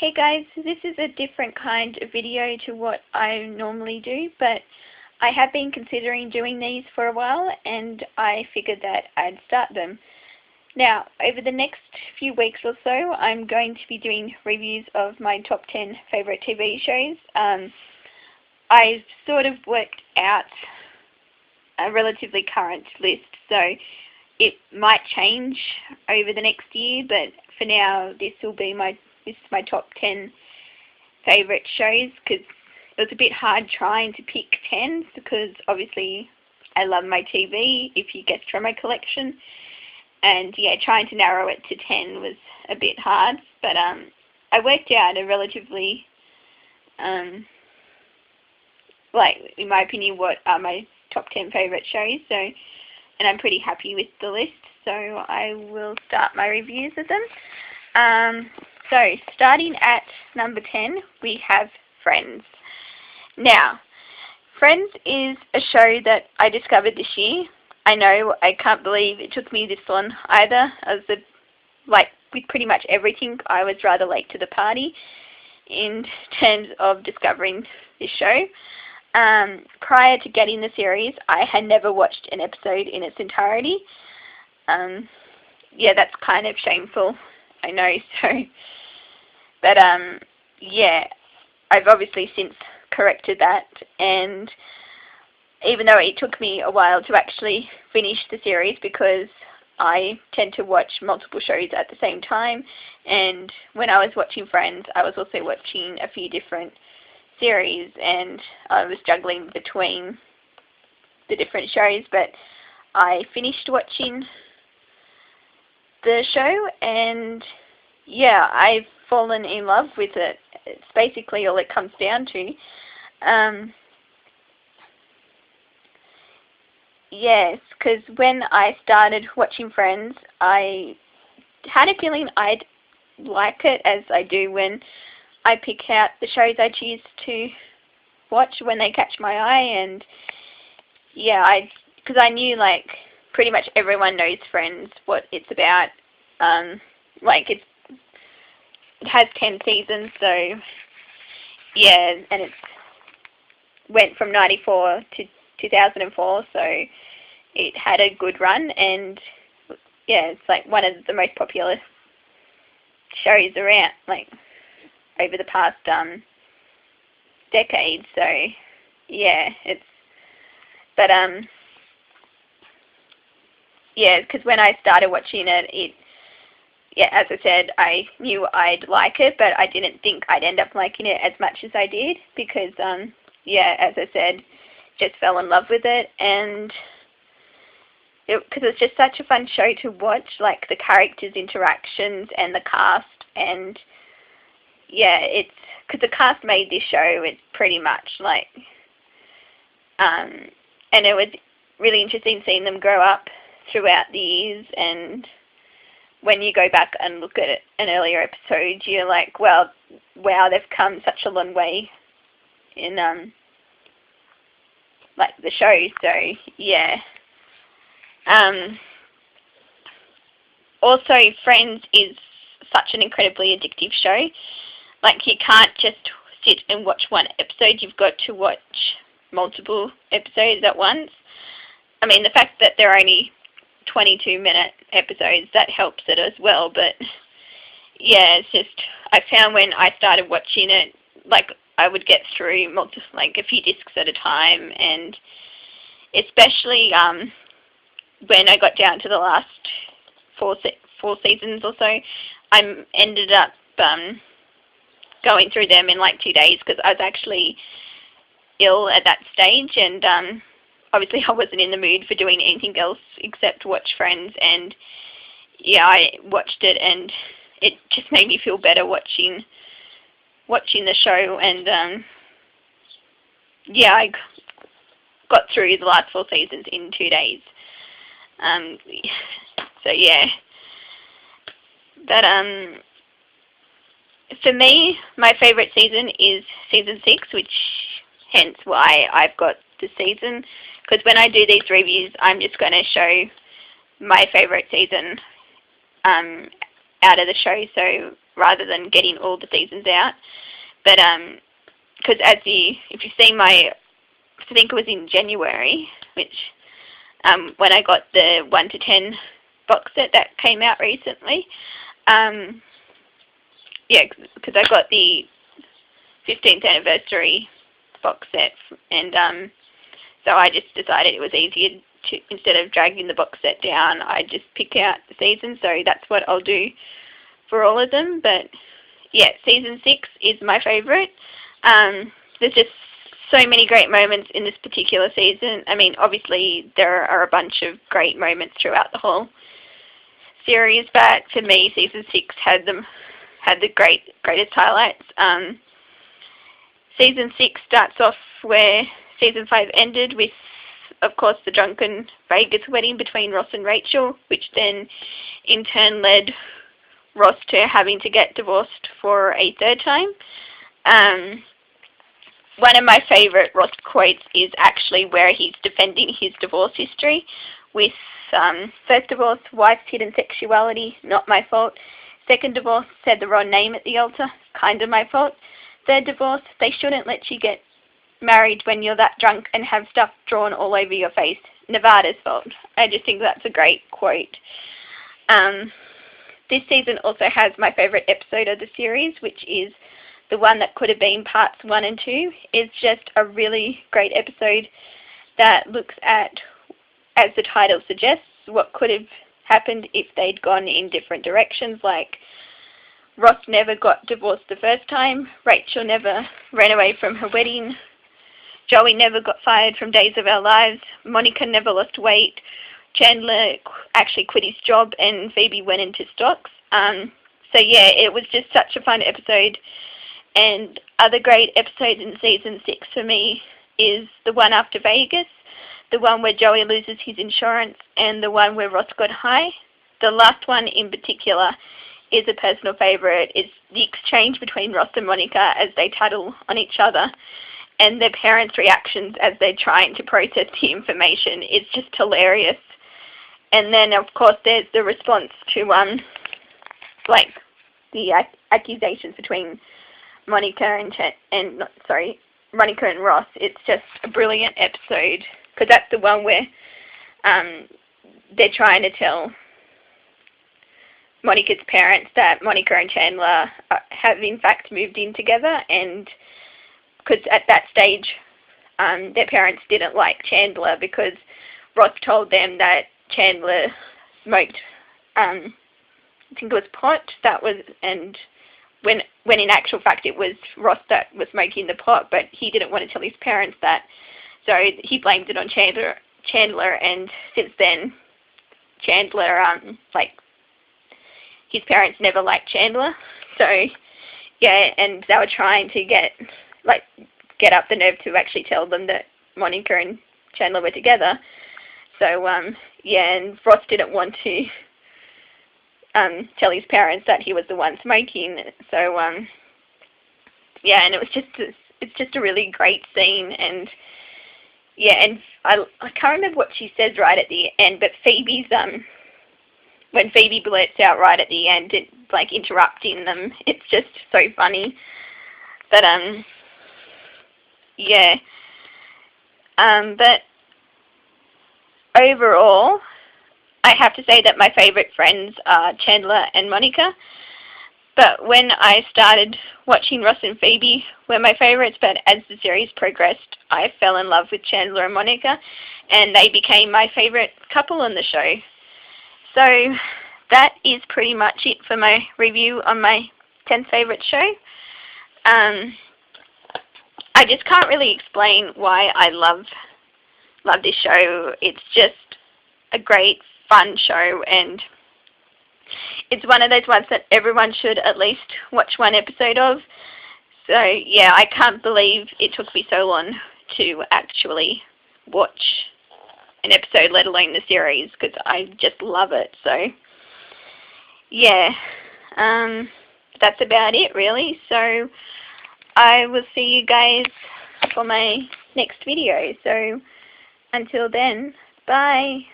Hey guys, this is a different kind of video to what I normally do, but I have been considering doing these for a while and I figured that I'd start them. Now, over the next few weeks or so, I'm going to be doing reviews of my top 10 favourite TV shows. I've sort of worked out a relatively current list, so it might change over the next year, but for now this is my top 10 favourite shows, because it was a bit hard trying to pick 10 because obviously I love my TV, if you guessed from my collection, and yeah, trying to narrow it to 10 was a bit hard, but I worked out a relatively, in my opinion, what are my top 10 favourite shows, and I'm pretty happy with the list, so I will start my reviews of them. So, starting at number 10, we have Friends. Now, Friends is a show that I discovered this year. I know, I can't believe it took me this long either. With pretty much everything, I was rather late to the party in terms of discovering this show. Prior to getting the series, I had never watched an episode in its entirety. Yeah, that's kind of shameful, I know, but yeah, I've obviously since corrected that, and even though it took me a while to actually finish the series because I tend to watch multiple shows at the same time, and when I was watching Friends, I was also watching a few different series, and I was juggling between the different shows, but I finished watching the show, and yeah, I've fallen in love with it. It's basically all it comes down to. Yes, because when I started watching Friends, I had a feeling I'd like it, as I do when I pick out the shows I choose to watch when they catch my eye, and yeah, because I knew pretty much everyone knows Friends, what it's about. It has 10 seasons, so yeah, and it went from 94 to 2004, so it had a good run, and yeah, it's one of the most popular shows around, over the past decade, so yeah, yeah, because when I started watching it, yeah, as I said, I knew I'd like it, but I didn't think I'd end up liking it as much as I did, because yeah, as I said, just fell in love with it, and because it's just such a fun show to watch, the characters' interactions and the cast, and yeah, it's because the cast made this show. It's pretty much and it was really interesting seeing them grow up throughout the years, and when you go back and look at an earlier episode, you're like, well, wow, they've come such a long way in the show. So yeah. Also, Friends is such an incredibly addictive show. You can't just sit and watch one episode. You've got to watch multiple episodes at once. I mean, the fact that they're only 22-minute episodes, that helps it as well, but yeah, it's just, I found when I started watching it, I would get through a few discs at a time, and especially when I got down to the last four seasons or so, I ended up going through them in 2 days, because I was actually ill at that stage, and obviously I wasn't in the mood for doing anything else except watch Friends, and yeah, I watched it, and it just made me feel better watching the show, and yeah, I got through the last 4 seasons in 2 days. So yeah, but for me, my favourite season is season 6, which hence why I've got the season, because when I do these reviews, I'm just going to show my favourite season out of the show, so rather than getting all the seasons out. But because if you see my, I think it was in January, which when I got the 1 to 10 box set that came out recently. Yeah, because I got the 15th anniversary box set, and so I just decided it was easier to, instead of dragging the box set down, I just pick out the season. So that's what I'll do for all of them. But yeah, season 6 is my favourite. There's just so many great moments in this particular season. I mean, obviously there are a bunch of great moments throughout the whole series, but for me, season 6 had the greatest highlights. Season 6 starts off where season 5 ended, with, of course, the drunken Vegas wedding between Ross and Rachel, which then in turn led Ross to having to get divorced for a third time. One of my favourite Ross quotes is actually where he's defending his divorce history with, first divorce, wife's hidden sexuality, not my fault. Second divorce, said the wrong name at the altar, kind of my fault. Third divorce, they shouldn't let you get married when you're that drunk and have stuff drawn all over your face, Nevada's fault. I just think that's a great quote. This season also has my favourite episode of the series, which is the one that could have been parts 1 and 2. It's just a really great episode that looks at, as the title suggests, what could have happened if they'd gone in different directions. Like, Ross never got divorced the first time, Rachel never ran away from her wedding, Joey never got fired from Days of Our Lives, Monica never lost weight, Chandler actually quit his job, and Phoebe went into stocks. So yeah, it was just such a fun episode. And other great episodes in season 6 for me is the one after Vegas, the one where Joey loses his insurance, and the one where Ross got high. The last one in particular is a personal favourite. It's the exchange between Ross and Monica as they tattle on each other, and their parents' reactions as they're trying to process the information. It's just hilarious. And then, of course, there's the response to like the accusations between Monica and Ross. It's just a brilliant episode, because that's the one where they're trying to tell Monica's parents that Monica and Chandler have in fact moved in together, and because at that stage their parents didn't like Chandler because Ross told them that Chandler smoked, I think it was pot, and when in actual fact it was Ross that was smoking the pot, but he didn't want to tell his parents that, so he blamed it on Chandler, and since then Chandler, his parents never liked Chandler, so yeah, and they were trying to get up the nerve to actually tell them that Monica and Chandler were together. So yeah, and Ross didn't want to tell his parents that he was the one smoking. So yeah, and it's just a really great scene. And yeah, and I can't remember what she says right at the end, but Phoebe's when Phoebe blurts out right at the end, it like interrupting them, it's just so funny. But yeah, but overall, I have to say that my favourite friends are Chandler and Monica. But when I started watching Ross and Phoebe were my favourites, but as the series progressed, I fell in love with Chandler and Monica, and they became my favourite couple on the show. So that is pretty much it for my review on my 10th favourite show. I just can't really explain why I love this show. It's just a great, fun show, and it's one of those ones that everyone should at least watch one episode of. So yeah, I can't believe it took me so long to actually watch an episode, let alone the series, because I just love it. So yeah, that's about it really. So I will see you guys for my next video. So until then, bye.